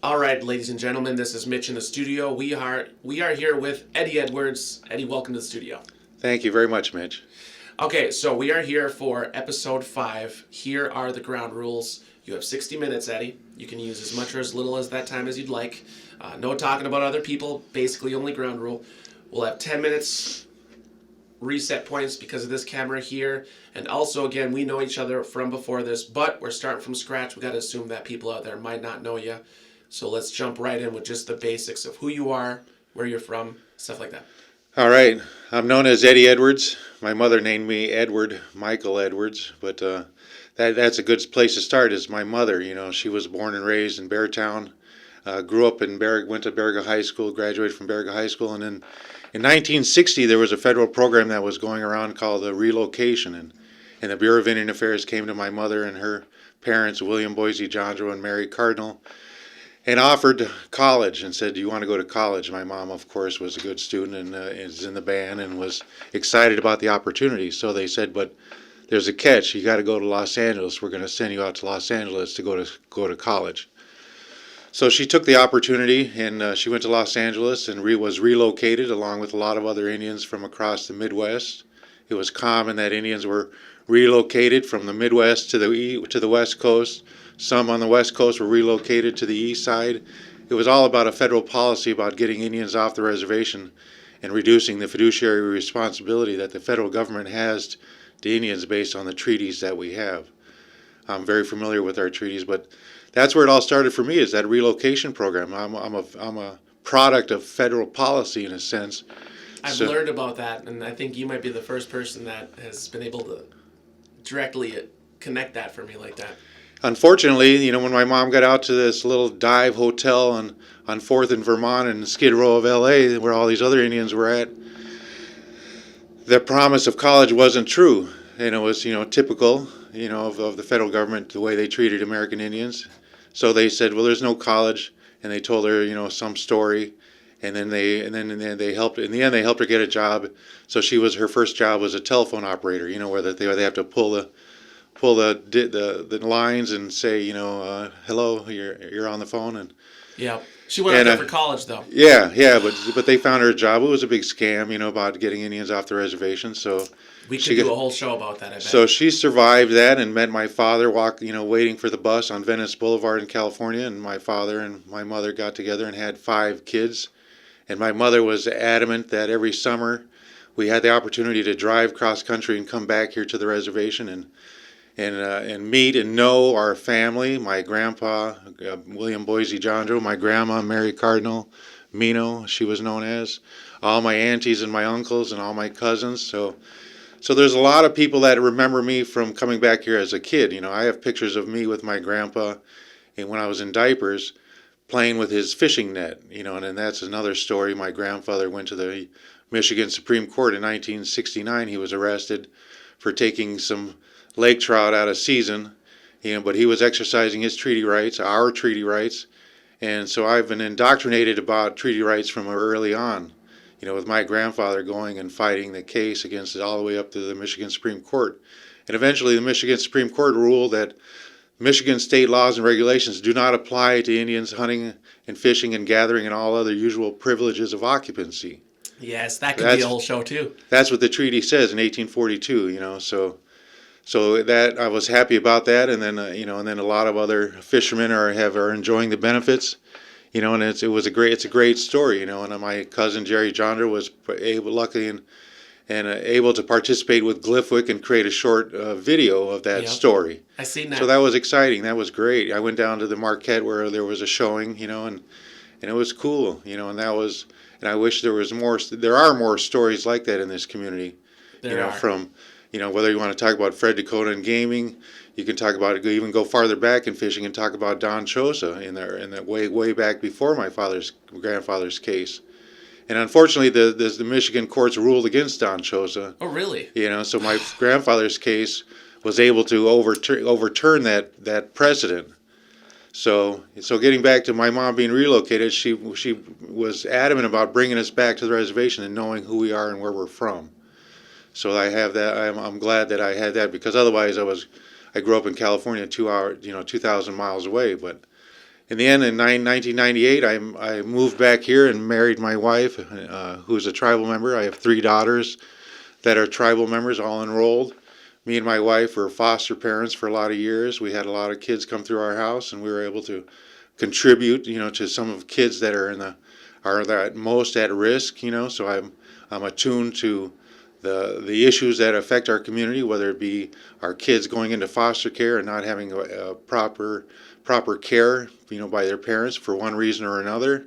All right, ladies and gentlemen, this is Mitch in the studio. We are here with Eddie Edwards. Eddie, welcome to the studio. Thank you very much, Mitch. Okay, so we are here for episode 5. Here are the ground rules. You have 60 minutes, Eddie. You can use as much or as little as that time as you'd like. No talking about other people, basically only ground rule. We'll have 10 minutes reset points because of this camera here. And also, again, we know each other from before this, but we're starting from scratch. We got to assume that people out there might not know you. So let's jump right in with just the basics of who you are, where you're from, stuff like that. All right, I'm known as Eddie Edwards. My mother named me Edward Michael Edwards, but that's a good place to start. Is my mother? She was born and raised in Beartown, grew up in went to Baraga High School, graduated from Baraga High School, and then in 1960 there was a federal program that was going around called the relocation, and the Bureau of Indian Affairs came to my mother and her parents, William Boise Jandro and Mary Cardinal, and offered college and said, "Do you want to go to college?" My mom, of course, was a good student and is in the band and was excited about the opportunity. So they said, "But there's a catch. You got to go to Los Angeles. We're going to send you out to Los Angeles to go to college." So she took the opportunity and she went to Los Angeles and was relocated along with a lot of other Indians from across the Midwest. It was common that Indians were relocated from the Midwest to the West Coast. Some on the West Coast were relocated to the east side. It was all about a federal policy about getting Indians off the reservation and reducing the fiduciary responsibility that the federal government has to Indians based on the treaties that we have. I'm very familiar with our treaties, but that's where it all started for me, is that relocation program. I'm a product of federal policy in a sense. I've learned about that, and I think you might be the first person that has been able to directly connect that for me like that. Unfortunately, when my mom got out to this little dive hotel on 4th in Vermont and Skid Row of LA, where all these other Indians were at, the promise of college wasn't true. And it was, typical, of the federal government, the way they treated American Indians. So they said, well, there's no college. And they told her, some story. And then they helped, in the end, they helped her get a job. So her first job was a telephone operator, where they have to pull the lines and say, hello, you're on the phone. And yeah, she went out there for college though. Yeah, but they found her a job. It was a big scam, about getting Indians off the reservation. So we could do a whole show about that, I bet. So she survived that and met my father waiting for the bus on Venice Boulevard in California. And my father and my mother got together and had 5 kids. And my mother was adamant that every summer we had the opportunity to drive cross country and come back here to the reservation and meet and know our family. My grandpa, William Boise Jandro, my grandma, Mary Cardinal, Mino, she was known as, all my aunties and my uncles and all my cousins. So there's a lot of people that remember me from coming back here as a kid. I have pictures of me with my grandpa and when I was in diapers playing with his fishing net, and then that's another story. My grandfather went to the Michigan Supreme Court in 1969. He was arrested for taking some lake trout out of season, but he was exercising his treaty rights, our treaty rights, and so I've been indoctrinated about treaty rights from early on, with my grandfather going and fighting the case against it all the way up to the Michigan Supreme Court. And eventually the Michigan Supreme Court ruled that Michigan state laws and regulations do not apply to Indians hunting and fishing and gathering and all other usual privileges of occupancy. Yes, that could be a whole show too. That's what the treaty says in 1842, So that I was happy about that, and then and then a lot of other fishermen are enjoying the benefits, and it's a great story, And my cousin Jerry Jonder was lucky and able to participate with Glyphwick and create a short video of that story. I seen that. So that was exciting. That was great. I went down to the Marquette where there was a showing, and it was cool, and I wish there was more. There are more stories like that in this community, There are. From. Whether you want to talk about Fred Dakota and gaming, you can talk about it, even go farther back in fishing and talk about Don Chosa in that way back before my grandfather's case. And unfortunately, the Michigan courts ruled against Don Chosa. Oh, really? So my grandfather's case was able to overturn that precedent. So getting back to my mom being relocated, she was adamant about bringing us back to the reservation and knowing who we are and where we're from. So I have that. I'm glad that I had that, because otherwise I grew up in California, 2,000 miles away. But in the end, in 1998, I moved back here and married my wife, who's a tribal member. I have 3 daughters that are tribal members, all enrolled. Me and my wife were foster parents for a lot of years. We had a lot of kids come through our house, and we were able to contribute, to some of kids that are the most at risk. So I'm attuned to the issues that affect our community, whether it be our kids going into foster care and not having a proper care, by their parents for one reason or another.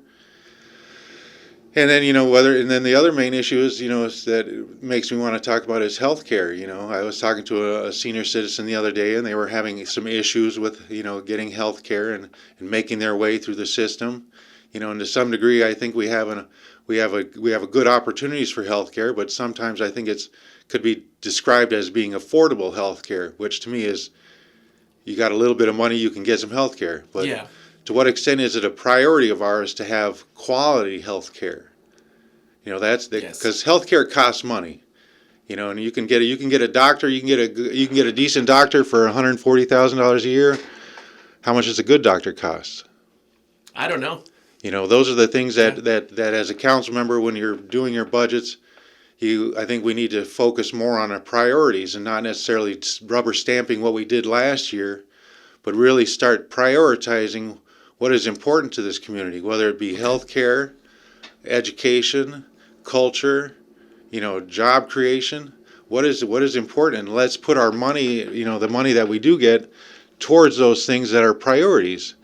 And then, the other main issue is, is that it makes me want to talk about is health care. I was talking to a senior citizen the other day, and they were having some issues with, getting health care and making their way through the system. And to some degree, I think we have a good opportunities for health care, but sometimes I think could be described as being affordable health care, which to me is, you got a little bit of money, you can get some health care. But yeah. To what extent is it a priority of ours to have quality health care? That's because health care costs money. And you can get a doctor, you can get a decent doctor for $140,000 a year. How much does a good doctor cost? I don't know. Those are the things that as a council member, when you're doing your budgets, I think we need to focus more on our priorities and not necessarily rubber stamping what we did last year, but really start prioritizing what is important to this community, whether it be health care, education, culture, job creation. What is important? And let's put our money, the money that we do get, towards those things that are priorities,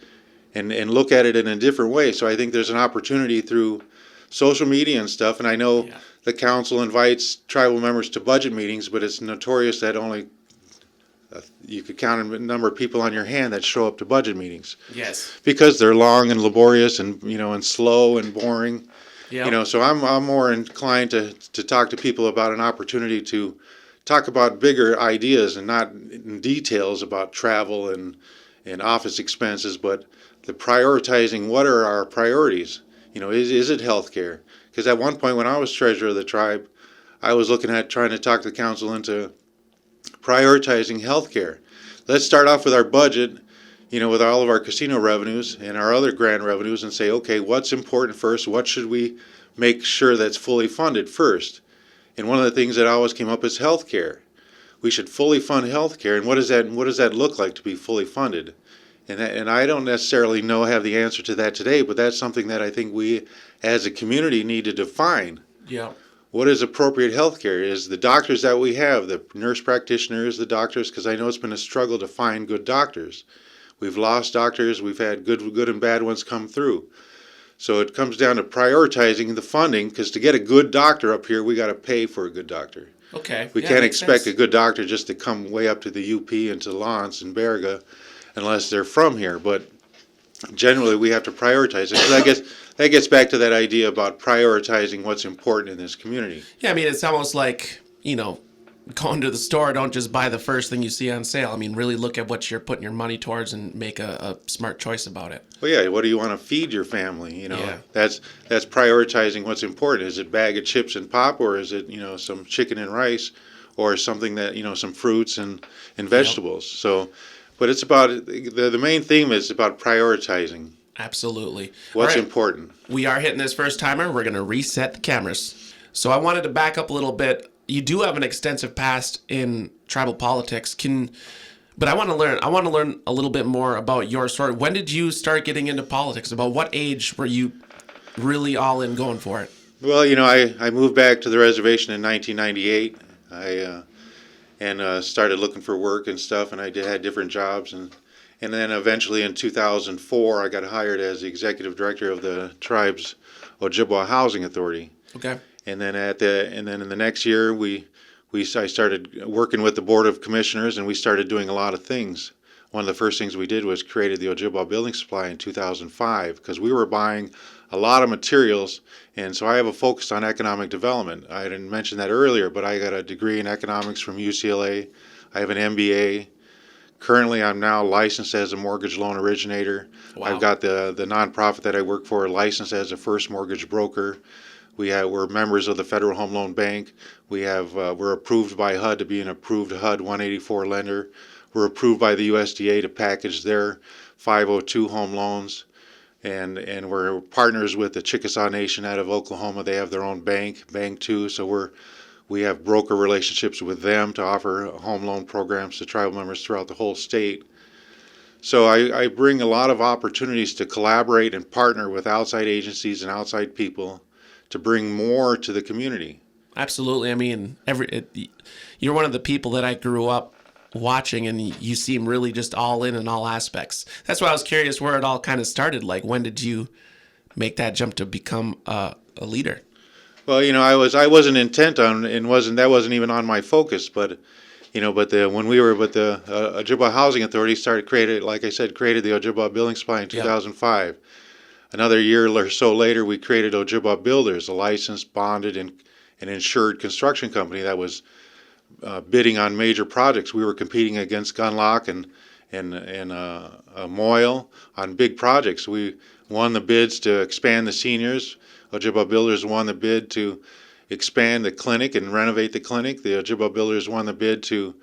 and look at it in a different way. So I think there's an opportunity through social media and stuff, and I know the council invites tribal members to budget meetings, but it's notorious that only you could count a number of people on your hand that show up to budget meetings. Yes. Because they're long and laborious and and slow and boring. Yeah. So I'm more inclined to talk to people about an opportunity to talk about bigger ideas and not in details about travel and office expenses, but the prioritizing what are our priorities. Is it health care? Because at one point when I was treasurer of the tribe, I was looking at trying to talk the council into prioritizing health care. Let's start off with our budget, with all of our casino revenues and our other grant revenues, and say, okay, what's important first? What should we make sure that's fully funded first? And one of the things that always came up is health care. We should fully fund health care, and what does that look like to be fully funded? And I don't necessarily have the answer to that today, but that's something that I think we as a community need to define. Yeah. What is appropriate health care? Is the doctors that we have, the nurse practitioners, the doctors, because I know it's been a struggle to find good doctors. We've lost doctors, we've had good and bad ones come through. So it comes down to prioritizing the funding, because to get a good doctor up here, we got to pay for a good doctor. Okay. We can't expect a good doctor just to come way up to the UP and to Lawrence and Baraga unless they're from here. But generally, we have to prioritize it. So I guess that gets back to that idea about prioritizing what's important in this community. Yeah, I mean, it's almost like, going to the store, don't just buy the first thing you see on sale. I mean, really look at what you're putting your money towards and make a smart choice about it. Well, yeah, what do you want to feed your family? Yeah. That's prioritizing what's important. Is it a bag of chips and pop, or is it, some chicken and rice, or something that, some fruits and vegetables? Yep. So, but it's about, the main theme is about prioritizing. Absolutely. What's important. We are hitting this first timer. We're going to reset the cameras. So I wanted to back up a little bit. You do have an extensive past in tribal politics. But I want to learn a little bit more about your story. When did you start getting into politics? About what age were you really all in going for it? Well, I moved back to the reservation in 1998. I started looking for work and stuff, and I had different jobs, and then eventually in 2004 I got hired as the executive director of the tribe's Ojibwa Housing Authority. Okay. And then in the next year I started working with the Board of Commissioners, and we started doing a lot of things. One of the first things we did was created the Ojibwa Building Supply in 2005, because we were buying a lot of materials, and so I have a focus on economic development. I didn't mention that earlier, but I got a degree in economics from UCLA. I have an MBA. Currently, I'm now licensed as a mortgage loan originator. Wow. I've got the nonprofit that I work for licensed as a first mortgage broker. We're members of the Federal Home Loan Bank. We're approved by HUD to be an approved HUD 184 lender. We're approved by the USDA to package their 502 home loans. and we're partners with the Chickasaw Nation out of Oklahoma. They have their own Bank 2, so we have broker relationships with them to offer home loan programs to tribal members throughout the whole state. So I bring a lot of opportunities to collaborate and partner with outside agencies and outside people to bring more to the community. Absolutely. I mean, you're one of the people that I grew up watching, and you seem really just all in all aspects. That's why I was curious where it all kind of started. Like, when did you make that jump to become a leader? Well, I wasn't intent on, and that wasn't even on my focus, but when we were with the Ojibwa Housing Authority created the Ojibwa Building Supply in 2005. Yeah. Another year or so later, we created Ojibwa Builders, a licensed, bonded, and insured construction company that was bidding on major projects. We were competing against Gunlock and Moyle on big projects. We won the bids to expand the seniors. Ojibwa Builders won the bid to expand the clinic and renovate the clinic. The Ojibwa Builders won the bid to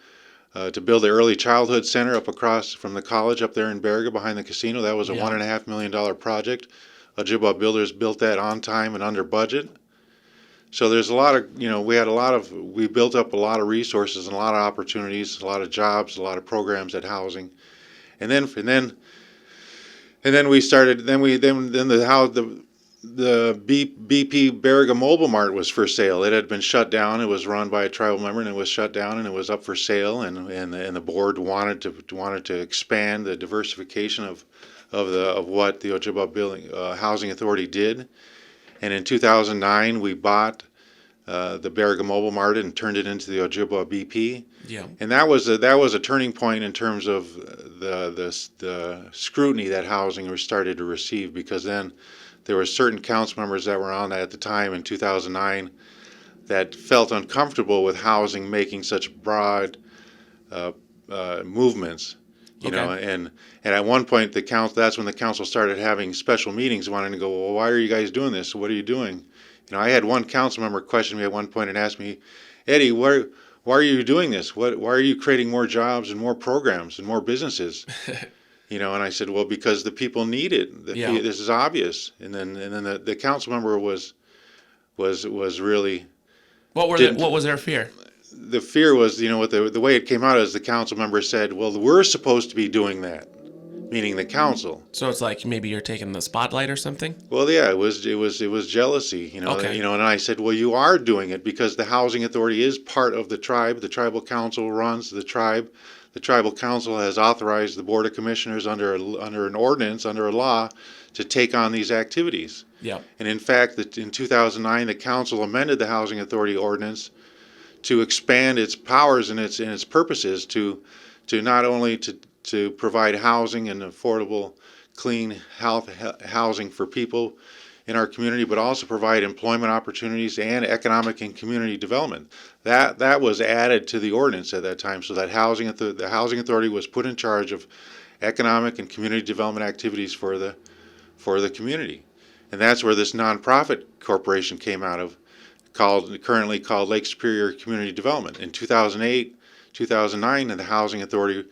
build the early childhood center up across from the college up there in Baraga behind the casino. That was a $1.5 million project. Ojibwa Builders built that on time and under budget. So there's a lot of, we built up a lot of resources and a lot of opportunities, a lot of jobs, a lot of programs at housing. And then we started, the BP Baraga Mobile Mart was for sale. It had been shut down. It was run by a tribal member, and it was shut down, and it was up for sale. And the board wanted to expand the diversification of what the Ojibwa Housing Authority did. And in 2009, we bought the Baraga Mobile Mart and turned it into the Ojibwa BP. Yeah. And that was a turning point in terms of the scrutiny that housing started to receive, because then there were certain council members that were on that at the time in 2009 that felt uncomfortable with housing making such broad movements. And at one point that's when the council started having special meetings, wanting to go, well, why are you guys doing this? What are you doing? I had one council member question me at one point and asked me, Eddy, why are you doing this? Why are you creating more jobs and more programs and more businesses? And I said, well, because the people need it. This is obvious. And then the council member was really. What was their fear? The fear was, the way it came out is the council member said, well, we're supposed to be doing that, meaning the council. So it's like maybe you're taking the spotlight or something? Well, yeah, it was jealousy, Okay. And I said, well, you are doing it because the housing authority is part of the tribe. The tribal council runs the tribe. The tribal council has authorized the board of commissioners under an ordinance, under a law, to take on these activities. Yeah. And in fact, in 2009, the council amended the housing authority ordinance to expand its powers and its purposes to not only to provide housing and affordable, clean housing for people in our community, but also provide employment opportunities and economic and community development. That was added to the ordinance at that time, so that the housing authority was put in charge of economic and community development activities for the community, and that's where this nonprofit corporation came out of, currently called Lake Superior Community Development. In 2008, 2009, and the housing authority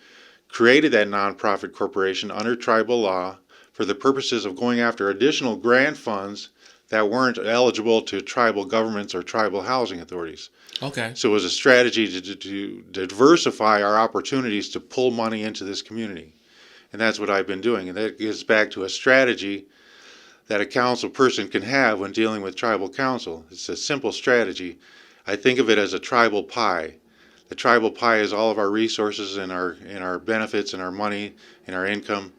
created that nonprofit corporation under tribal law for the purposes of going after additional grant funds that weren't eligible to tribal governments or tribal housing authorities. Okay. So it was a strategy to diversify our opportunities to pull money into this community. And that's what I've been doing. And that gets back to a strategy that a council person can have when dealing with tribal council. It's a simple strategy. I think of it as a tribal pie. The tribal pie is all of our resources and our benefits and our money and our income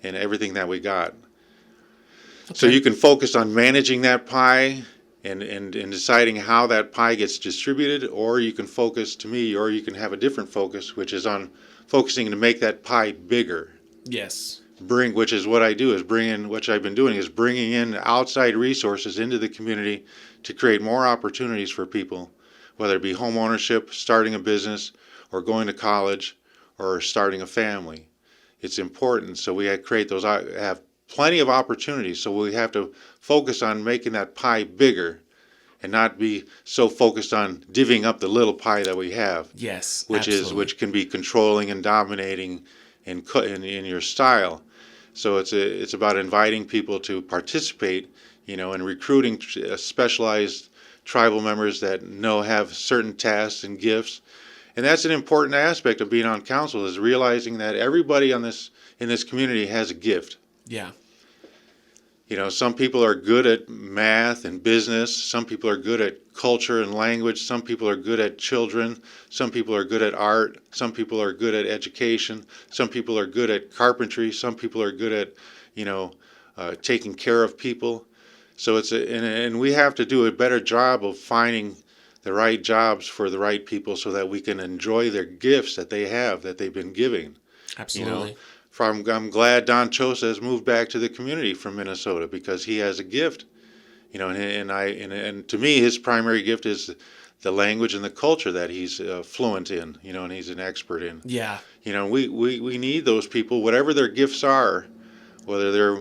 and everything that we got. Okay. So you can focus on managing that pie and deciding how that pie gets distributed, or you can have a different focus, which is on focusing to make that pie bigger. Yes. Which is what I do, which I've been doing, is bringing in outside resources into the community to create more opportunities for people, whether it be home ownership, starting a business, or going to college, or starting a family. It's important, so we have plenty of opportunities, so we have to focus on making that pie bigger and not be so focused on divvying up the little pie that we have. Yes, which can be controlling and dominating in your style. So it's about inviting people to participate, and recruiting specialized tribal members that have certain tasks and gifts. And that's an important aspect of being on council, is realizing that everybody in this community has a gift. Yeah. Some people are good at math and business. Some people are good at culture and language. Some people are good at children. Some people are good at art. Some people are good at education. Some people are good at carpentry. Some people are good at, taking care of people. So and we have to do a better job of finding the right jobs for the right people so that we can enjoy their gifts that they've been giving. Absolutely. I'm glad Don Chosa has moved back to the community from Minnesota, because he has a gift, and to me, his primary gift is the language and the culture that he's fluent in, and he's an expert in. Yeah. We need those people, whatever their gifts are, whether they're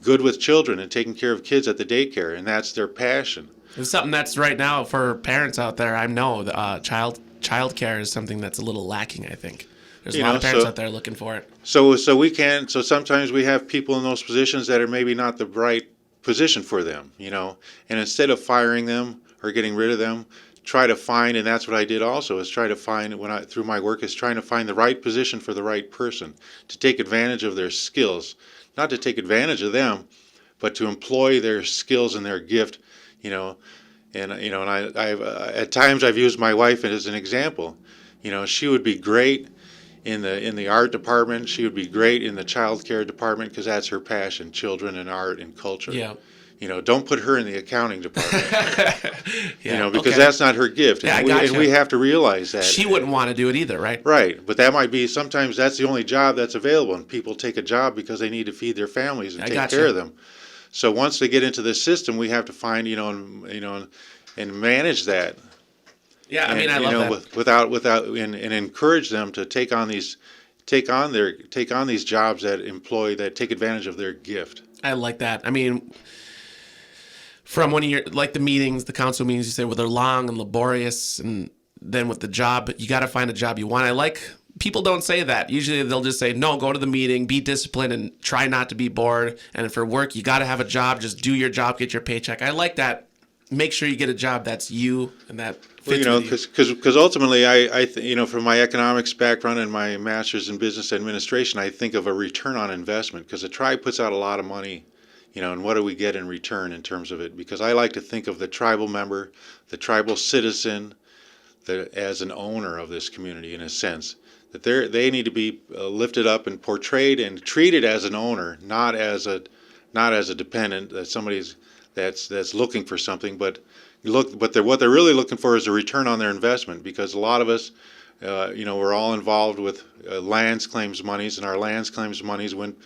good with children and taking care of kids at the daycare, and that's their passion. It's something that's right now for parents out there. I know child care is something that's a little lacking, I think. There's a lot of parents out there looking for it. So sometimes we have people in those positions that are maybe not the right position for them, and instead of firing them or getting rid of them, try to find, and that's what I did also, is try to find, through my work, is trying to find the right position for the right person, to take advantage of their skills, not to take advantage of them, but to employ their skills and their gift, and I've at times I've used my wife as an example. She would be great in the art department. She would be great in the child care department, because that's her passion, children and art and culture. Yeah. Don't put her in the accounting department. Yeah, because that's not her gift. Yeah, and we have to realize that. She wouldn't want to do it either, right? Right, but that might be, sometimes that's the only job that's available, and people take a job because they need to feed their families and take care of them. So once they get into the system, we have to find, and manage that. Yeah, I mean, I love that. Without and encourage them to take on these jobs that take advantage of their gift. I like that. I mean, from one of your, like, the council meetings, you say, well, they're long and laborious, and then with the job, you got to find a job you want. I like, people don't say that. Usually they'll just say, no, go to the meeting, be disciplined, and try not to be bored. And for work, you got to have a job. Just do your job, get your paycheck. I like that. Make sure you get a job that's you and that fits with you. Because ultimately, I from my economics background and my master's in business administration, I think of a return on investment, because the tribe puts out a lot of money, and what do we get in return in terms of it? Because I like to think of the tribal member, the tribal citizen, as an owner of this community, in a sense. That they need to be lifted up and portrayed and treated as an owner, not as a dependent, that somebody's that's looking for something, but what they're really looking for is a return on their investment, because a lot of us, we're all involved with lands claims monies, and our lands claims monies went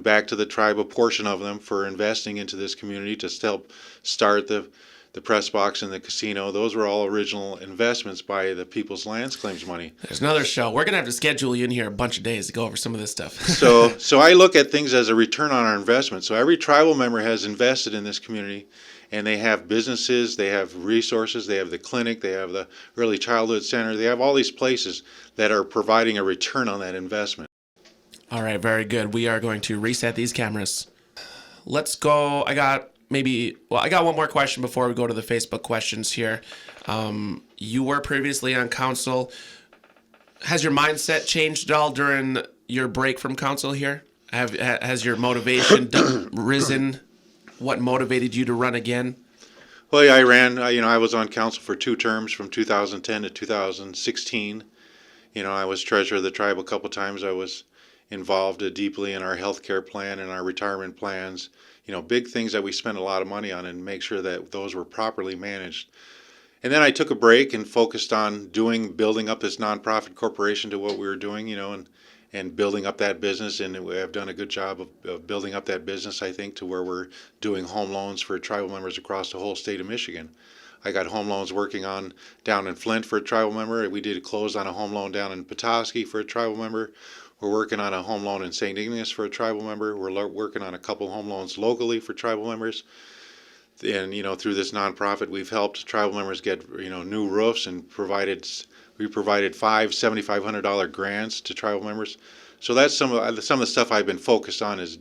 back to the tribe, a portion of them, for investing into this community to help start the press box and the casino. Those were all original investments by the people's lands claims money. There's another show. We're gonna have to schedule you in here a bunch of days to go over some of this stuff. So I look at things as a return on our investment. So every tribal member has invested in this community, and they have businesses, they have resources, they have the clinic, they have the early childhood center, they have all these places that are providing a return on that investment. All right, very good. We are going to reset these cameras. Let's go. I got one more question before we go to the Facebook questions here. You were previously on council. Has your mindset changed at all during your break from council here? Has your motivation risen? What motivated you to run again? Well, yeah, I ran. I was on council for 2 terms, from 2010 to 2016. I was treasurer of the tribe a couple times. I was involved deeply in our health care plan and our retirement plans. Big things that we spent a lot of money on, and make sure that those were properly managed. And then I took a break and focused on building up this nonprofit corporation to what we were doing, and building up that business. And we have done a good job of building up that business, I think, to where we're doing home loans for tribal members across the whole state of Michigan. I got home loans working on down in Flint for a tribal member. We did close on a home loan down in Petoskey for a tribal member. We're working on a home loan in St. Ignace for a tribal member. We're working on a couple home loans locally for tribal members. And, through this nonprofit, we've helped tribal members get, new roofs, and we provided 5 $7,500 grants to tribal members. So that's some of the stuff I've been focused on is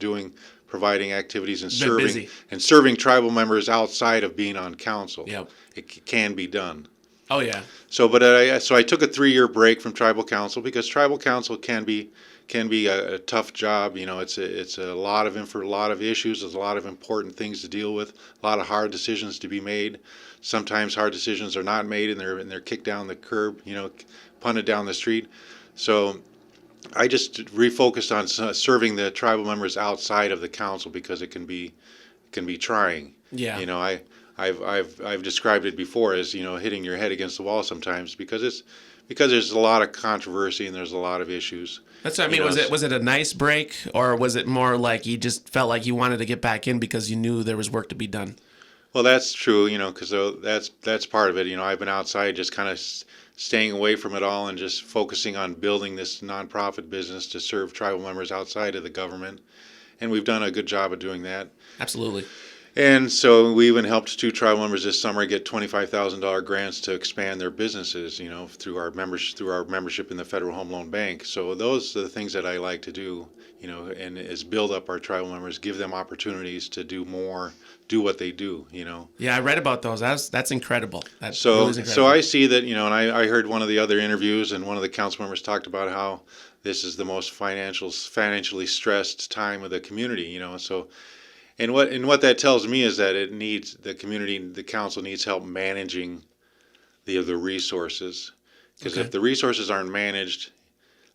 providing activities and Been busy. serving tribal members outside of being on council. Yep. It can be done. Oh yeah. So, but I took a 3-year break from tribal council because tribal council can be a tough job. You know, it's a lot of a lot of issues. There's a lot of important things to deal with. A lot of hard decisions to be made. Sometimes hard decisions are not made and they're kicked down the curb. You know, punted down the street. So I just refocused on serving the tribal members outside of the council because it can be trying. Yeah. You know, I've described it before as, you know, hitting your head against the wall sometimes because there's a lot of controversy and there's a lot of issues. That's what I mean. Was it a nice break, or was it more like you just felt like you wanted to get back in because you knew there was work to be done? Well, that's true, you know, because that's part of it. You know, I've been outside just kind of staying away from it all and just focusing on building this nonprofit business to serve tribal members outside of the government, and we've done a good job of doing that. Absolutely. And so we even helped 2 tribal members this summer get $25,000 grants to expand their businesses, you know, through our membership in the Federal Home Loan Bank. So those are the things that I like to do, you know, and is build up our tribal members, give them opportunities to do more, do what they do, you know. Yeah, I read about those. That's incredible. So I see that, you know, and I heard one of the other interviews, and one of the council members talked about how this is the most financially stressed time of the community, you know. So And what that tells me is that the council needs help managing the resources, because if the resources aren't managed,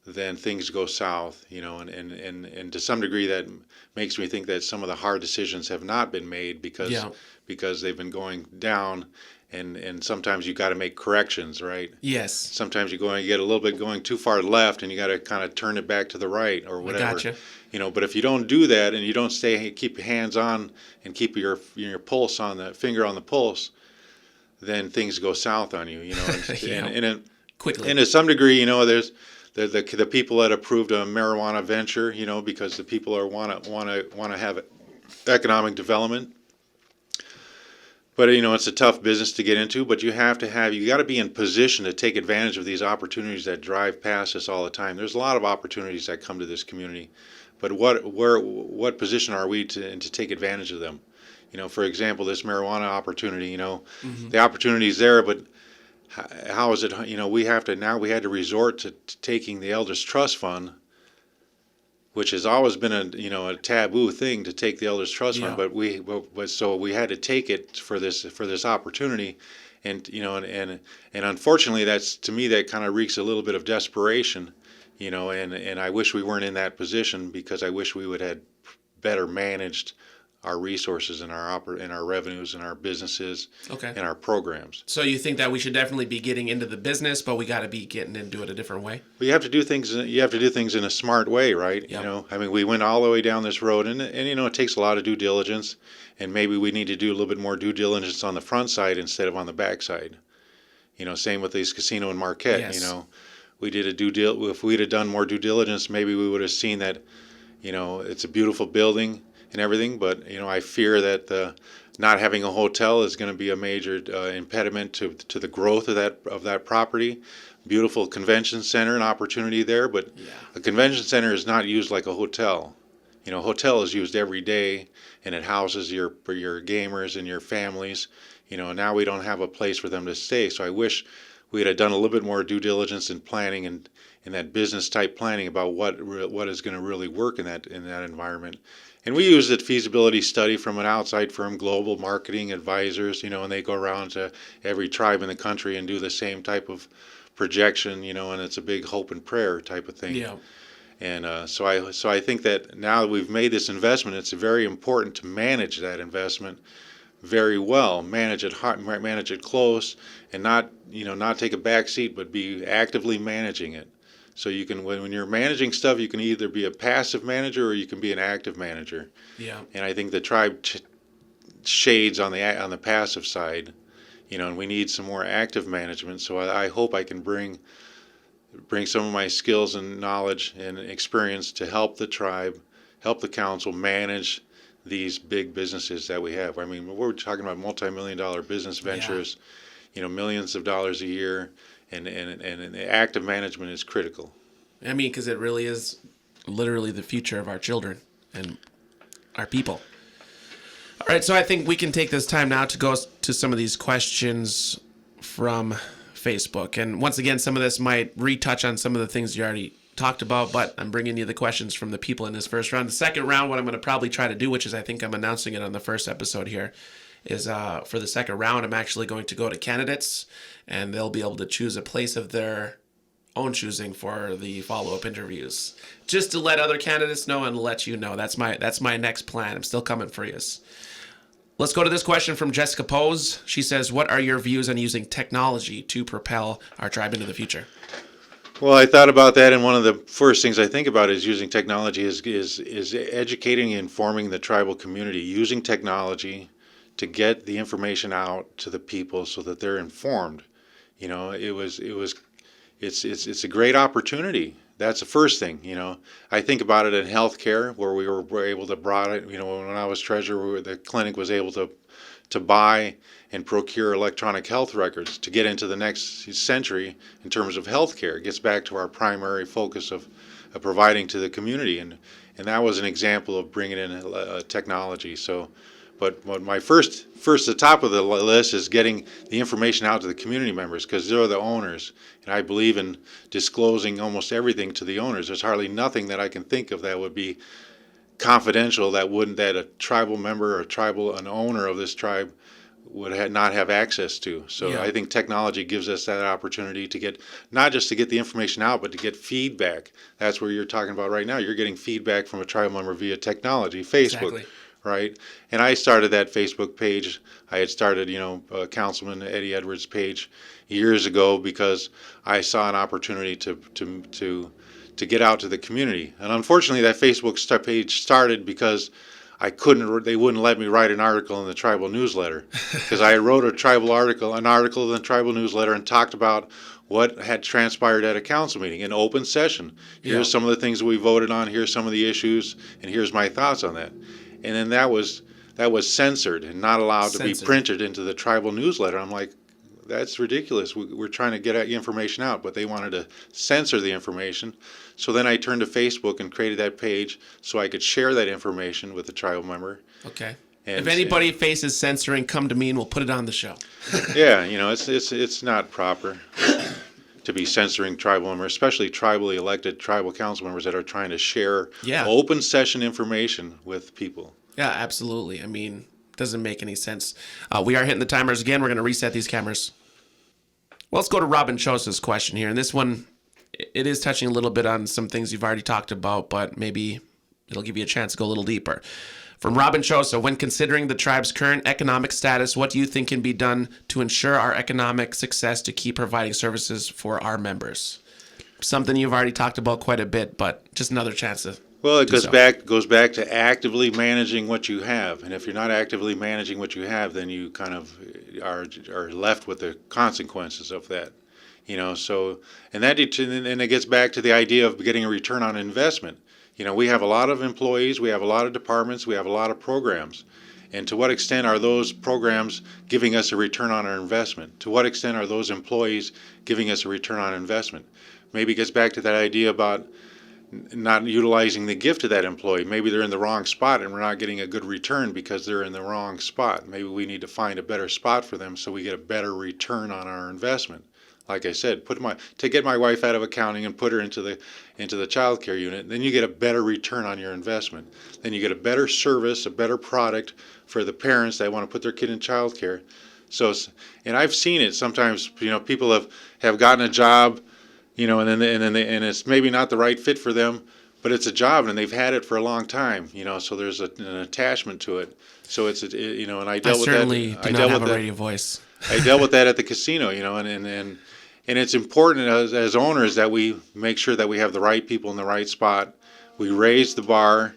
then things go south, you know, and to some degree that makes me think that some of the hard decisions have not been made because they've been going down, and sometimes you got to make corrections, right? Yes. Sometimes you get a little bit going too far left, and you got to kind of turn it back to the right or whatever. I gotcha. You know, but if you don't do that and you don't keep your hands on and keep your pulse on the finger on the pulse, then things go south on you. You know, quickly. And to some degree, you know, there's the people that approved a marijuana venture, you know, because the people want to have economic development. But, you know, it's a tough business to get into, but you got to be in position to take advantage of these opportunities that drive past us all the time. There's a lot of opportunities that come to this community, but what position are we to take advantage of them? You know, for example, this marijuana opportunity, you know, the opportunity's there, but how is it, you know, we had to resort to taking the Elders Trust Fund, which has always been a taboo thing to take the Elders Trust Fund, but so we had to take it for this opportunity, and you know, and unfortunately, to me that kind of reeks a little bit of desperation, you know, and I wish we weren't in that position, because I wish we would have better managed our resources and our revenues and our businesses and our programs. So you think that we should definitely be getting into the business, but we got to be getting into it a different way? Well, you have to do things in a smart way, right? Yep. You know, I mean, we went all the way down this road, and you know, it takes a lot of due diligence, and maybe we need to do a little bit more due diligence on the front side instead of on the back side. You know, same with this casino in Marquette. Yes. You know, we did if we'd have done more due diligence, maybe we would have seen that, you know, it's a beautiful building and everything, but you know, I fear that not having a hotel is going to be a major impediment to the growth of that property. Beautiful convention center, an opportunity there, but a convention center is not used like a hotel. You know, a hotel is used every day, and it houses your gamers and your families. You know, now we don't have a place for them to stay. So I wish we had done a little bit more due diligence and planning and in that business type planning about what is going to really work in that environment. And we use a feasibility study from an outside firm, Global Marketing Advisors, you know, and they go around to every tribe in the country and do the same type of projection, you know, and it's a big hope and prayer type of thing. Yeah. And so I think that now that we've made this investment, it's very important to manage that investment very well, manage it close, and not take a back seat, but be actively managing it. So you can, when you're managing stuff, you can either be a passive manager or you can be an active manager. Yeah. And I think the tribe shades on the passive side, you know, and we need some more active management. So I hope I can bring some of my skills and knowledge and experience to help the tribe, help the council manage these big businesses that we have. I mean, we're talking about multi-million-dollar business ventures, you know, millions of dollars a year. And the active management is critical. I mean, because it really is literally the future of our children and our people. All right, so I think we can take this time now to go to some of these questions from Facebook. And once again, some of this might retouch on some of the things you already talked about, but I'm bringing you the questions from the people in this first round. The second round, what I'm going to probably try to do, which is I think I'm announcing it on the first episode here, is for the second round, I'm actually going to go to candidates, and they'll be able to choose a place of their own choosing for the follow-up interviews, just to let other candidates know and let you know. That's my next plan. I'm still coming for you. Let's go to this question from Jessica Pose. She says, what are your views on using technology to propel our tribe into the future? Well, I thought about that, and one of the first things I think about is using technology is educating and informing the tribal community, using technology to get the information out to the people so that they're informed. You know, it's a great opportunity. That's the first thing. You know, I think about it in healthcare, where we were able to brought it. You know, when I was treasurer, the clinic was able to buy and procure electronic health records to get into the next century in terms of healthcare. It gets back to our primary focus of providing to the community, and that was an example of bringing in technology. So. But my first the top of the list is getting the information out to the community members, because they're the owners, and I believe in disclosing almost everything to the owners. There's hardly nothing that I can think of that would be confidential that a tribal member or an owner of this tribe would not have access to. So yeah. I think technology gives us that opportunity to get, not just to get the information out, but to get feedback. That's where you're talking about right now. You're getting feedback from a tribal member via technology, Facebook. Exactly. Right, and I started that Facebook page. I had started, Councilman Eddy Edwards' page years ago because I saw an opportunity to get out to the community. And unfortunately, that Facebook page started because they wouldn't let me write an article in the tribal newsletter, because I wrote an article in the tribal newsletter and talked about what had transpired at a council meeting, an open session. Here's some of the things we voted on. Here's some of the issues, and here's my thoughts on that. And then that was censored and not allowed to be printed into the tribal newsletter. I'm like, that's ridiculous. We're trying to get information out, but they wanted to censor the information. So then I turned to Facebook and created that page so I could share that information with the tribal member. Okay. And if anybody faces censoring, come to me and we'll put it on the show. Yeah, it's not proper to be censoring tribal members, especially tribally elected tribal council members that are trying to share open session information with people. Yeah, absolutely. I mean, it doesn't make any sense. We are hitting the timers again. We're going to reset these cameras. Well, let's go to Robin Chosa's question here. And this one, it is touching a little bit on some things you've already talked about, but maybe it'll give you a chance to go a little deeper. From Robin Chosa, when considering the tribe's current economic status, what do you think can be done to ensure our economic success to keep providing services for our members? Something you've already talked about quite a bit, but just another chance to Well, it goes back to actively managing what you have. And if you're not actively managing what you have, then you kind of are left with the consequences of that. So, and it gets back to the idea of getting a return on investment. We have a lot of employees, we have a lot of departments, we have a lot of programs. And to what extent are those programs giving us a return on our investment? To what extent are those employees giving us a return on investment? Maybe it gets back to that idea about not utilizing the gift of that employee. Maybe they're in the wrong spot and we're not getting a good return because they're in the wrong spot. Maybe we need to find a better spot for them so we get a better return on our investment. Like I said, to get my wife out of accounting and put her into the child care unit, then you get a better return on your investment. Then you get a better service, a better product for the parents that want to put their kid in child care. So, and I've seen it sometimes. People have gotten a job, and it's maybe not the right fit for them, but it's a job and they've had it for a long time. So there's an attachment to it. So and I dealt with that. I certainly do not have a radio voice. I dealt with that at the casino, and it's important as owners that we make sure that we have the right people in the right spot. We raise the bar.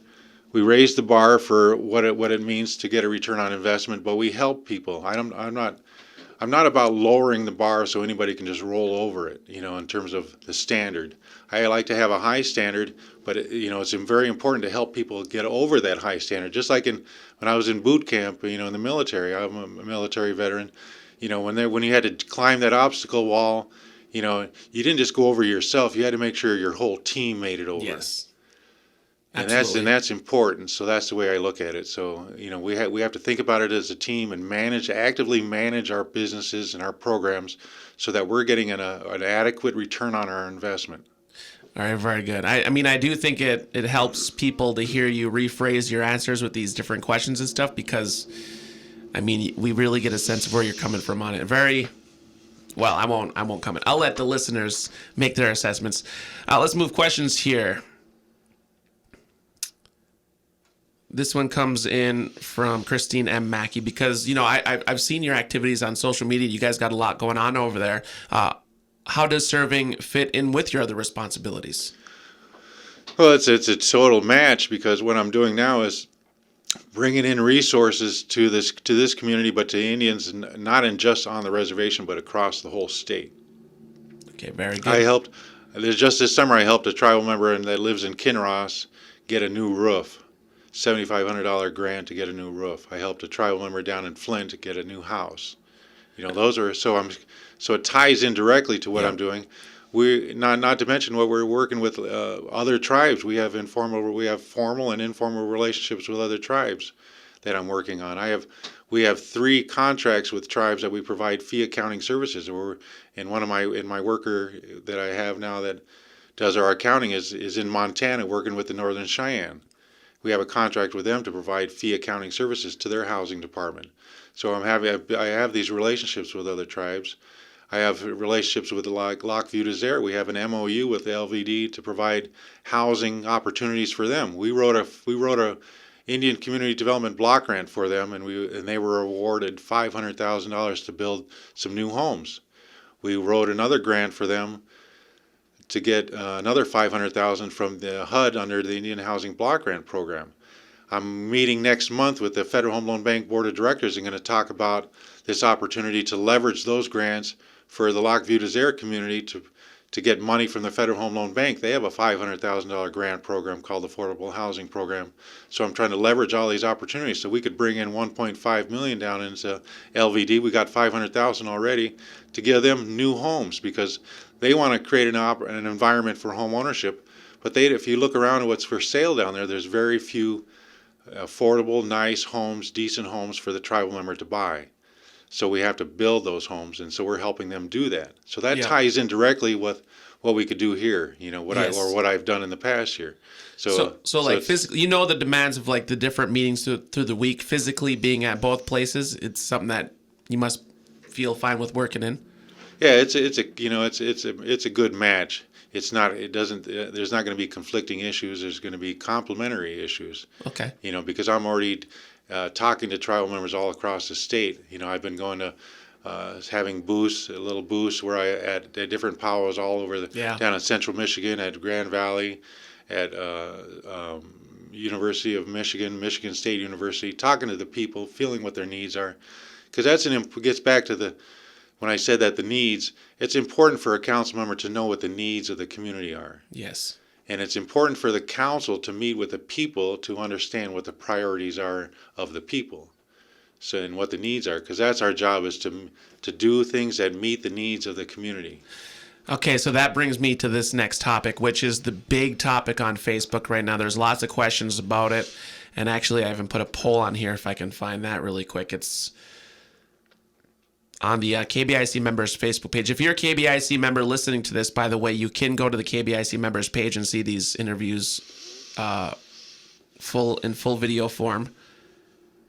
We raise the bar for what it means to get a return on investment, but we help people. I'm not about lowering the bar so anybody can just roll over it, in terms of the standard. I like to have a high standard, but it's very important to help people get over that high standard. Just like when I was in boot camp, in the military, I'm a military veteran. When you had to climb that obstacle wall, you didn't just go over yourself. You had to make sure your whole team made it over. Yes. And Absolutely. that's important. So that's the way I look at it. So we have to think about it as a team and actively manage our businesses and our programs so that we're getting an adequate return on our investment. All right, very good. I mean, I do think it helps people to hear you rephrase your answers with these different questions and stuff because, I mean, we really get a sense of where you're coming from on it. Very well. I won't comment. I'll let the listeners make their assessments. Let's move questions here. This one comes in from Christine M. Mackey because, I've seen your activities on social media. You guys got a lot going on over there. How does serving fit in with your other responsibilities? Well, it's a total match because what I'm doing now is bringing in resources to this community, but to Indians, not just on the reservation, but across the whole state. Okay, very good. Just this summer, I helped a tribal member that lives in Kinross get a new roof. $7,500 grant to get a new roof. I helped a tribal member down in Flint to get a new house. Those are so it ties in directly to what I'm doing. We not to mention what we're working with other tribes. We have formal and informal relationships with other tribes that I'm working on. We have 3 contracts with tribes that we provide fee accounting services. In my worker that I have now that does our accounting is in Montana working with the Northern Cheyenne. We have a contract with them to provide fee accounting services to their housing department. So I have these relationships with other tribes. I have relationships with Lac-Vieux Desert. We have an MOU with the LVD to provide housing opportunities for them. We wrote a Indian Community Development Block Grant for them, and they were awarded $500,000 to build some new homes. We wrote another grant for them to get another $500,000 from the HUD under the Indian Housing Block Grant Program. I'm meeting next month with the Federal Home Loan Bank Board of Directors and going to talk about this opportunity to leverage those grants for the Lac-Vieux Desert community to get money from the Federal Home Loan Bank. They have a $500,000 grant program called the Affordable Housing Program. So I'm trying to leverage all these opportunities so we could bring in $1.5 million down into LVD. We got $500,000 already to give them new homes because they want to create an environment for home ownership. But if you look around at what's for sale down there, there's very few affordable, nice homes, decent homes for the tribal member to buy. So we have to build those homes, and so we're helping them do that. So that ties in directly with what we could do here, what I've done in the past year. So physically, the demands of like the different meetings through the week, physically being at both places, it's something that you must feel fine with working in. Yeah, it's a good match. There's not going to be conflicting issues. There's going to be complementary issues. Okay. Because I'm already talking to tribal members all across the state. I've been going to having little booths where at different powwows all over down in Central Michigan, at Grand Valley, at University of Michigan, Michigan State University, talking to the people, feeling what their needs are, because gets back to when I said that the needs, it's important for a council member to know what the needs of the community are. Yes. And it's important for the council to meet with the people to understand what the priorities are of the people. So, and what the needs are, because that's our job, is to do things that meet the needs of the community. Okay, so that brings me to this next topic, which is the big topic on Facebook right now. There's lots of questions about it. And actually, I even put a poll on here if I can find that really quick. It's on the KBIC members Facebook page. If you're a KBIC member listening to this, by the way, you can go to the KBIC members page and see these interviews full video form.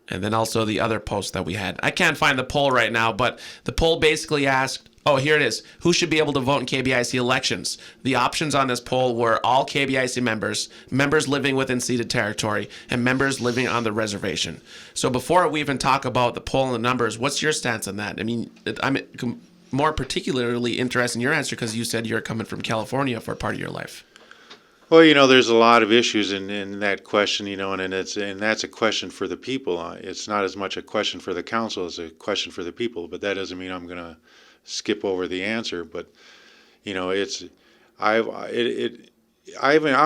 And then also the other post that we had. I can't find the poll right now, but the poll basically asked, here it is. Who should be able to vote in KBIC elections? The options on this poll were all KBIC members, members living within ceded territory, and members living on the reservation. So before we even talk about the poll and the numbers, what's your stance on that? I mean, I'm more particularly interested in your answer because you said you're coming from California for part of your life. Well, there's a lot of issues in that question, and that's a question for the people. It's not as much a question for the council as a question for the people, but that doesn't mean I'm going to skip over the answer. But I'm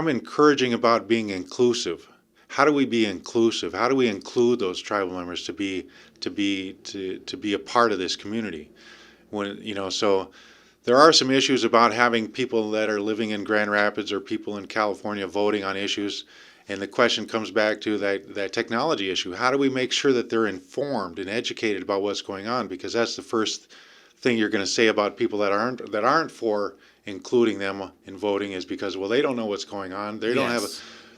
encouraging about being inclusive. How do we be inclusive? How do we include those tribal members to be a part of this community? So there are some issues about having people that are living in Grand Rapids or people in California voting on issues, And the question comes back to that technology issue. How do we make sure that they're informed and educated about what's going on? Because that's the first thing you're going to say about people that aren't for including them in voting, is because, well, they don't know what's going on. They don't have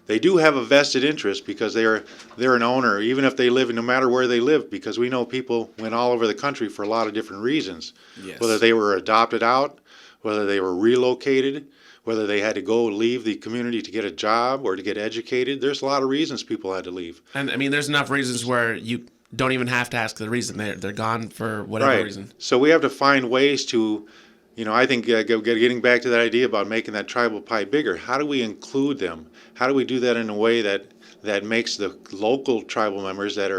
they do have a vested interest because they're an owner, even if they live, no matter where they live, because we know people went all over the country for a lot of different reasons. Yes. Whether they were adopted out, whether they were relocated, whether they had to go leave the community to get a job or to get educated. There's a lot of reasons people had to leave. And I mean, there's enough reasons where you don't even have to ask the reason. They're gone for whatever reason. So we have to find ways to, I think getting back to that idea about making that tribal pie bigger. How do we include them? How do we do that in a way that makes the local tribal members that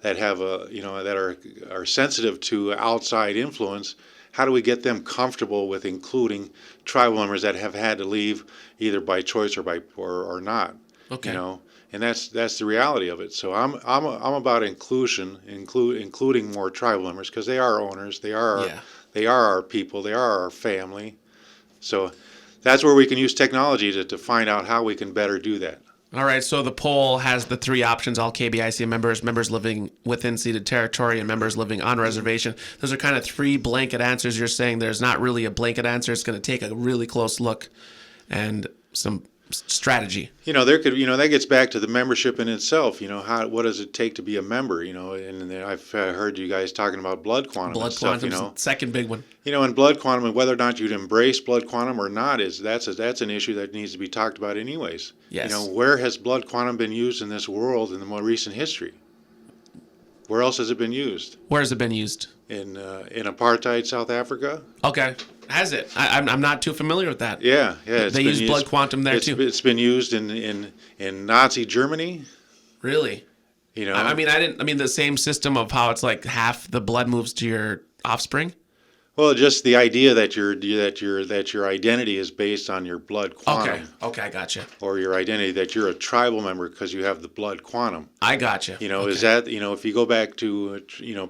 have that are sensitive to outside influence? How do we get them comfortable with including tribal members that have had to leave either by choice or not? Okay. And that's the reality of it. So I'm about inclusion, including more tribal members, because they are owners, they are our people, they are our family. So that's where we can use technology to find out how we can better do that. All right, so the poll has the three options: all KBIC members, members living within ceded territory, and members living on reservation. Those are kind of three blanket answers. You're saying there's not really a blanket answer. It's going to take a really close look and some strategy. That gets back to the membership in itself. What does it take to be a member? And I've heard you guys talking about blood quantum. Blood quantum, second big one. And blood quantum, and whether or not you'd embrace blood quantum or not, that's an issue that needs to be talked about anyways. Yes. Where has blood quantum been used in this world in the more recent history? Where else has it been used? Where has it been used? In apartheid South Africa. Okay. Has it? I'm not too familiar with that. Yeah. They use blood quantum there too. It's been used in Nazi Germany. Really? I mean, the same system of how it's like half the blood moves to your offspring. Well, just the idea that your identity is based on your blood quantum. Okay, I gotcha. Or your identity that you're a tribal member because you have the blood quantum. I gotcha. Is that if you go back to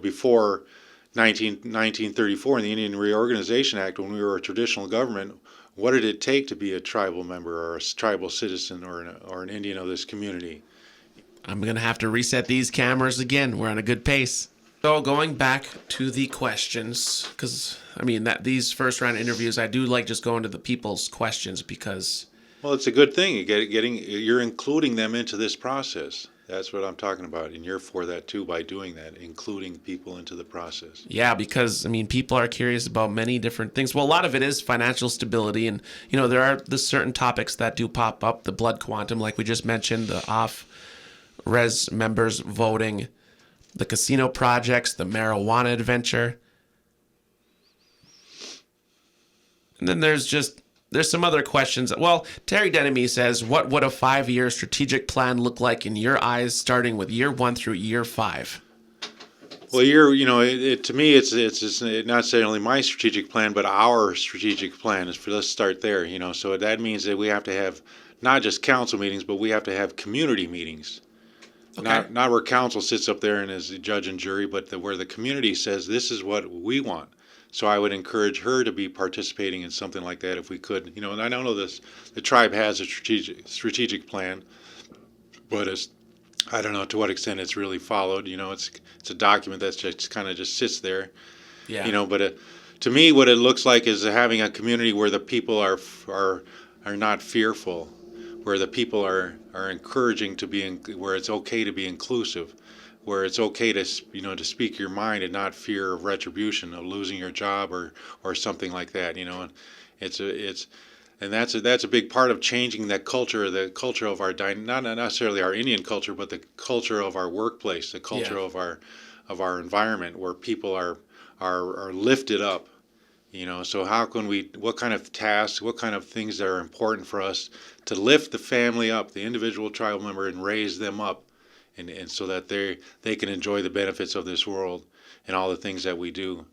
before 1934 in the Indian Reorganization Act, when we were a traditional government, what did it take to be a tribal member or a tribal citizen or an Indian of this community? I'm going to have to reset these cameras again. We're on a good pace. So going back to the questions, because these first round interviews, I do like just going to the people's questions because. Well, it's a good thing. You're including them into this process. That's what I'm talking about, and you're for that too by doing that, including people into the process. Yeah, because people are curious about many different things. Well, a lot of it is financial stability, and there are the certain topics that do pop up: the blood quantum, like we just mentioned, the off-res members voting, the casino projects, the marijuana adventure, and then there's some other questions. Well, Terry Denemy says, what would a 5-year strategic plan look like in your eyes, starting with year 1 through year 5? Well, to me, it's not necessarily my strategic plan, but our strategic plan let's start there. So that means that we have to have not just council meetings, but we have to have community meetings. Okay. Not where council sits up there and is the judge and jury, but where the community says, this is what we want. So I would encourage her to be participating in something like that if we could. And I don't know the tribe has a strategic plan, but I don't know to what extent it's really followed. It's a document that's just kind of just sits there. Yeah. But to me, what it looks like is having a community where the people are not fearful, where the people are encouraging to be, where it's okay to be inclusive, where it's okay to to speak your mind and not fear of retribution, of losing your job or something like that. And that's a big part of changing that culture, the culture of our not necessarily our Indian culture, but the culture of our workplace, the culture of our environment, where people are lifted up. So how can what kind of tasks, what kind of things that are important for us to lift the family up, the individual tribal member, and raise them up, and so that they can enjoy the benefits of this world and all the things that we do.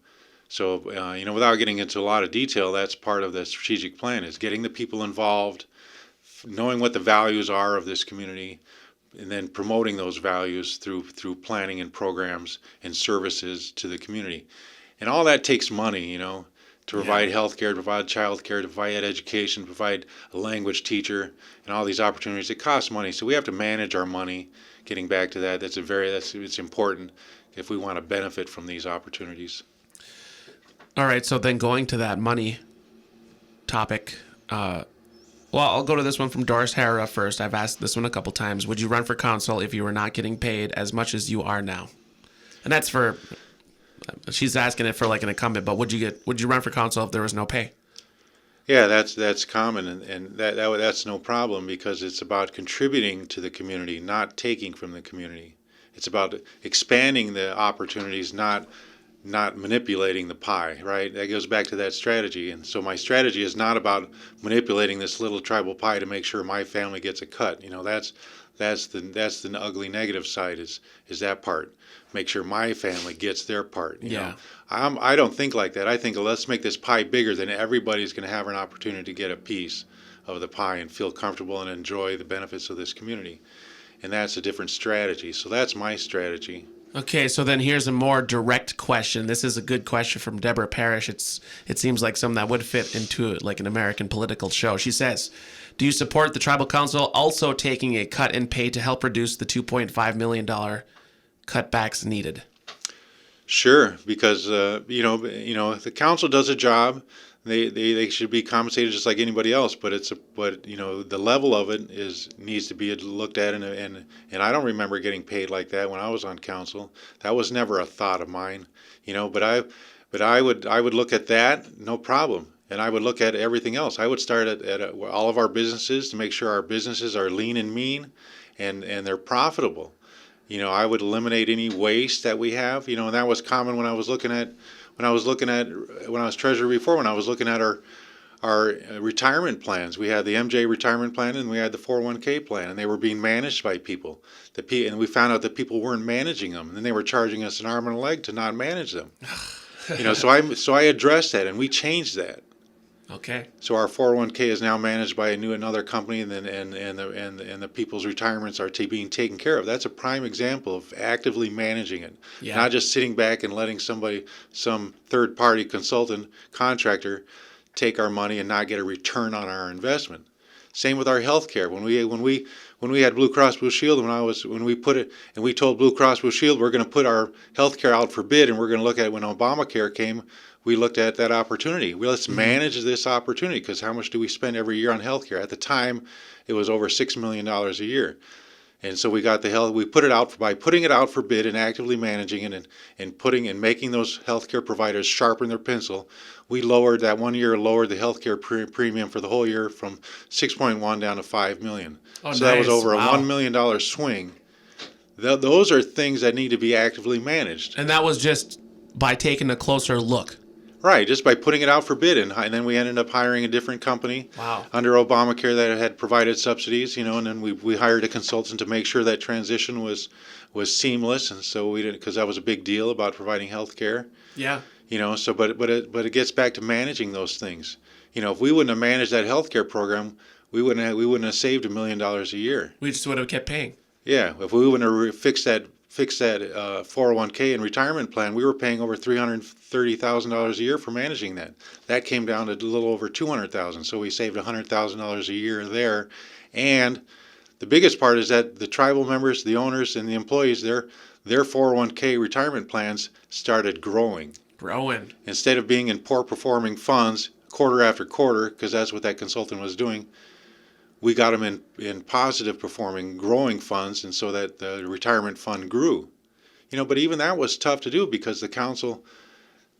So, without getting into a lot of detail, that's part of the strategic plan, is getting the people involved, knowing what the values are of this community, and then promoting those values through planning and programs and services to the community. And all that takes money, to provide health care, to provide child care, to provide education, to provide a language teacher, and all these opportunities. It costs money, so we have to manage our money. Getting back to that, it's important if we want to benefit from these opportunities. All right, so then going to that money topic, well, I'll go to this one from Doris Hara first. I've asked this one a couple times. Would you run for council if you were not getting paid as much as you are now? And that's for, she's asking it for like an incumbent, but would you run for council if there was no pay? Yeah, that's common, and that's no problem, because it's about contributing to the community, not taking from the community. It's about expanding the opportunities, not manipulating the pie, right? That goes back to that strategy. And so my strategy is not about manipulating this little tribal pie to make sure my family gets a cut. That's the ugly negative side is that part. Make sure my family gets their part. You know? I don't think like that. I think, let's make this pie bigger, than everybody's going to have an opportunity to get a piece of the pie and feel comfortable and enjoy the benefits of this community. And that's a different strategy. So that's my strategy. Okay, so then here's a more direct question. This is a good question from Deborah Parrish. It seems like something that would fit into like an American political show. She says, do you support the tribal council also taking a cut in pay to help reduce the $2.5 million cutbacks needed? Sure, because the council does a job. They should be compensated just like anybody else, but the level of it needs to be looked at, and I don't remember getting paid like that when I was on council. That was never a thought of mine, but I would look at that, no problem, and I would look at everything else. I would start at all of our businesses to make sure our businesses are lean and mean, and they're profitable. I would eliminate any waste that we have, and that was common when I was treasurer before, when I was looking at our retirement plans. We had the MJ retirement plan and we had the 401k plan, and they were being managed by people. And we found out that people weren't managing them, and then they were charging us an arm and a leg to not manage them. So I addressed that, and we changed that. Okay. So our 401k is now managed by another company, and the people's retirements are being taken care of. That's a prime example of actively managing it, not just sitting back and letting some third-party consultant contractor take our money and not get a return on our investment. Same with our health care. When we had Blue Cross Blue Shield, we told Blue Cross Blue Shield we're going to put our health care out for bid, and we're going to look at it when Obamacare came. We looked at that opportunity. Let's manage this opportunity, because how much do we spend every year on healthcare? At the time, it was over $6 million a year. And so we put it out by putting it out for bid and actively managing it, and making those healthcare providers sharpen their pencil. We lowered the healthcare premium for the whole year from 6.1 down to 5 million. Oh, so nice. That was over a Wow. $1 million swing. Those are things that need to be actively managed. And that was just by taking a closer look. Right, just by putting it out for bid, and then we ended up hiring a different company under Obamacare that had provided subsidies, and then we hired a consultant to make sure that transition was seamless, and so we didn't, because that was a big deal about providing health care. Yeah. But it gets back to managing those things. If we wouldn't have managed that health care program, we wouldn't have saved $1 million a year. We just would have kept paying. Yeah, if we wouldn't have fixed that 401k and retirement plan, we were paying over $330,000 a year for managing that. That came down to a little over $200,000, so we saved $100,000 a year there. And the biggest part is that the tribal members, the owners, and the employees, their 401k retirement plans started growing. Instead of being in poor performing funds quarter after quarter, because that's what that consultant was doing, we got them in positive performing, growing funds, and so that the retirement fund grew. But even that was tough to do, because the council,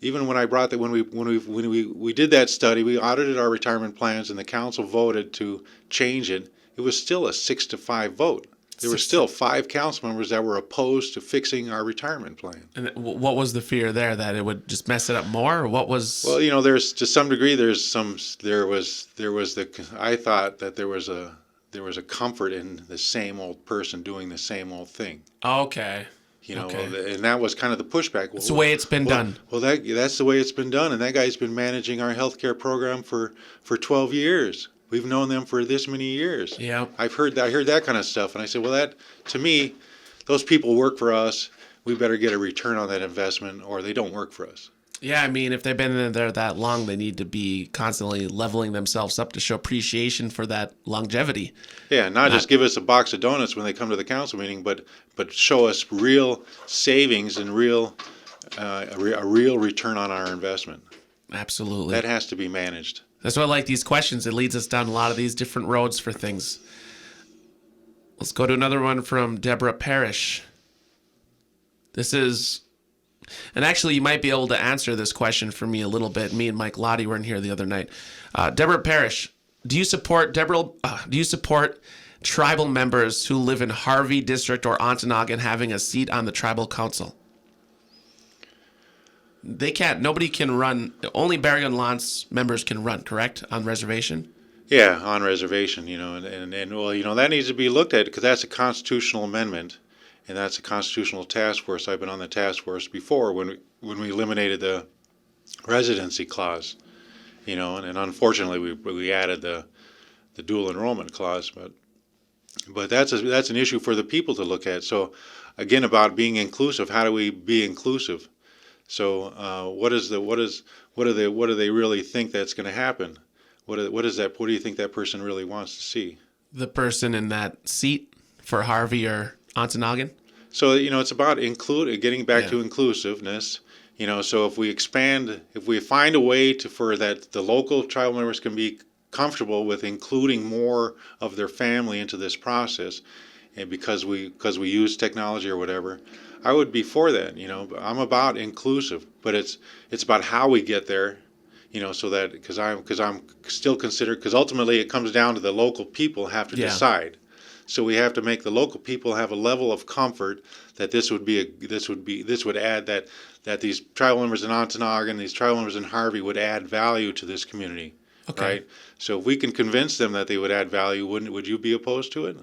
even when I brought that, when we did that study, we audited our retirement plans, and the council voted to change it. It was still a 6-5 vote. There were still 5 council members that were opposed to fixing our retirement plan. And what was the fear there, that it would just mess it up more, or what was? Well, there's, to some degree, I thought that there was a comfort in the same old person doing the same old thing. Okay. And that was kind of the pushback. It's the way it's been done. Well, that's the way it's been done, and that guy's been managing our healthcare program for 12 years. We've known them for this many years. Yeah. I heard that kind of stuff, and I said, well, that, to me, those people work for us. We better get a return on that investment, or they don't work for us. Yeah, I mean, if they've been in there that long, they need to be constantly leveling themselves up to show appreciation for that longevity. Yeah, not Not just give us a box of donuts when they come to the council meeting, but show us real savings and a real return on our investment. absolutely. That has to be managed. That's why I like these questions. It leads us down a lot of these different roads for things. Let's go to another one from Deborah Parrish. This is, and actually, you might be able to answer this question for me a little bit. Me and Mike Lottie were in here the other night. Deborah Parrish, do you support tribal members who live in Harvey District or Ontonagon having a seat on the tribal council? They can't. Nobody can run. Only Barry and Lance members can run. Correct, on reservation. Yeah, on reservation, and well, that needs to be looked at because that's a constitutional amendment, and that's a constitutional task force. I've been on the task force before when we eliminated the residency clause, and unfortunately we added the dual enrollment clause, but that's an issue for the people to look at. So again, about being inclusive, how do we be inclusive? So what do they really think that's going to happen? What do you think that person really wants to see? The person in that seat for Harvey or Ontonagon. So it's about getting back to inclusiveness. So if we find a way for that the local tribal members can be comfortable with including more of their family into this process, and because we use technology or whatever, I would be for that. I'm about inclusive, but it's about how we get there. So that because I'm still considered, because ultimately it comes down to the local people have to decide. So we have to make the local people have a level of comfort that this would add that these tribal members in Ontonagon, these tribal members in Harvey would add value to this community. Okay. Right? So if we can convince them that they would add value, would you be opposed to it?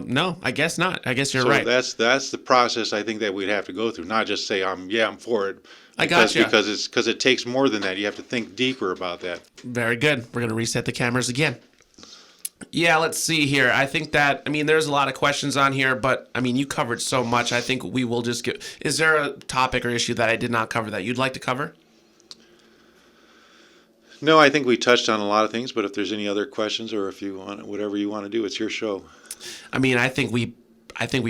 No, I guess not. I guess you're so right. That's the process I think that we'd have to go through. Not just say I'm for it. I got you. Because it takes more than that. You have to think deeper about that. Very good. We're going to reset the cameras again. Yeah, let's see here. I think that, there's a lot of questions on here, but, you covered so much. I think we will just get... Is there a topic or issue that I did not cover that you'd like to cover? No, I think we touched on a lot of things, but if there's any other questions or if you want, whatever you want to do, it's your show. I think we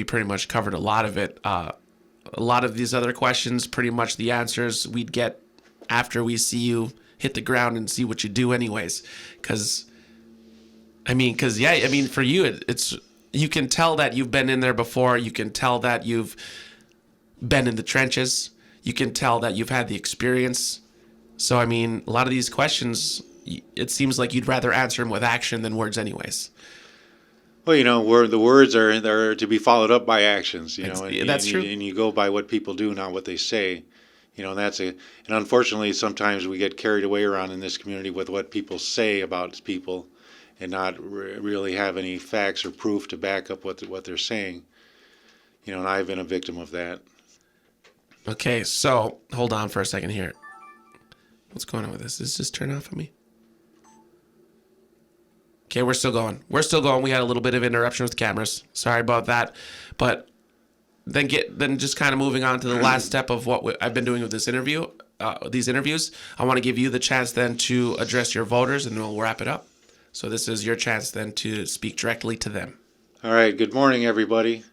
pretty much covered a lot of it. A lot of these other questions, pretty much the answers we'd get after we see you hit the ground and see what you do anyways. Because for you, it's you can tell that you've been in there before. You can tell that you've been in the trenches. You can tell that you've had the experience. So, a lot of these questions, it seems like you'd rather answer them with action than words anyways. Well, where the words are to be followed up by actions, That's true. And you go by what people do, not what they say, and unfortunately sometimes we get carried away around in this community with what people say about people, and not really have any facts or proof to back up what they're saying, and I've been a victim of that. Okay, so hold on for a second here. What's going on with this? Is this turn off on me? Okay, we're still going. We had a little bit of interruption with cameras. Sorry about that. But then just kind of moving on to the last step of what I've been doing with this interview, these interviews. I want to give you the chance then to address your voters, and we'll wrap it up. So this is your chance then to speak directly to them. All right. Good morning, everybody.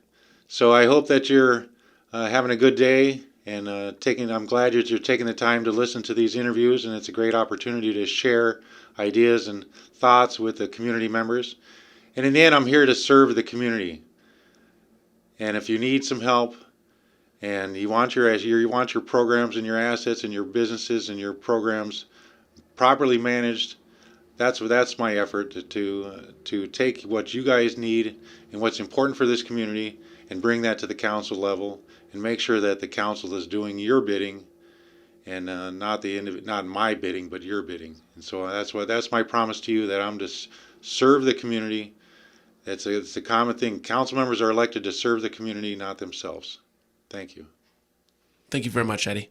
So I hope that you're having a good day, and I'm glad that you're taking the time to listen to these interviews, and it's a great opportunity to share ideas and thoughts with the community members. And in the end, I'm here to serve the community. And if you need some help and you want your programs and your assets and your businesses and your programs properly managed, that's my effort to take what you guys need and what's important for this community and bring that to the council level and make sure that the council is doing your bidding, and not my bidding, but your bidding. And so that's my promise to you, that I'm to serve the community. It's a common thing. Council members are elected to serve the community, not themselves. Thank you. Thank you very much, Eddie.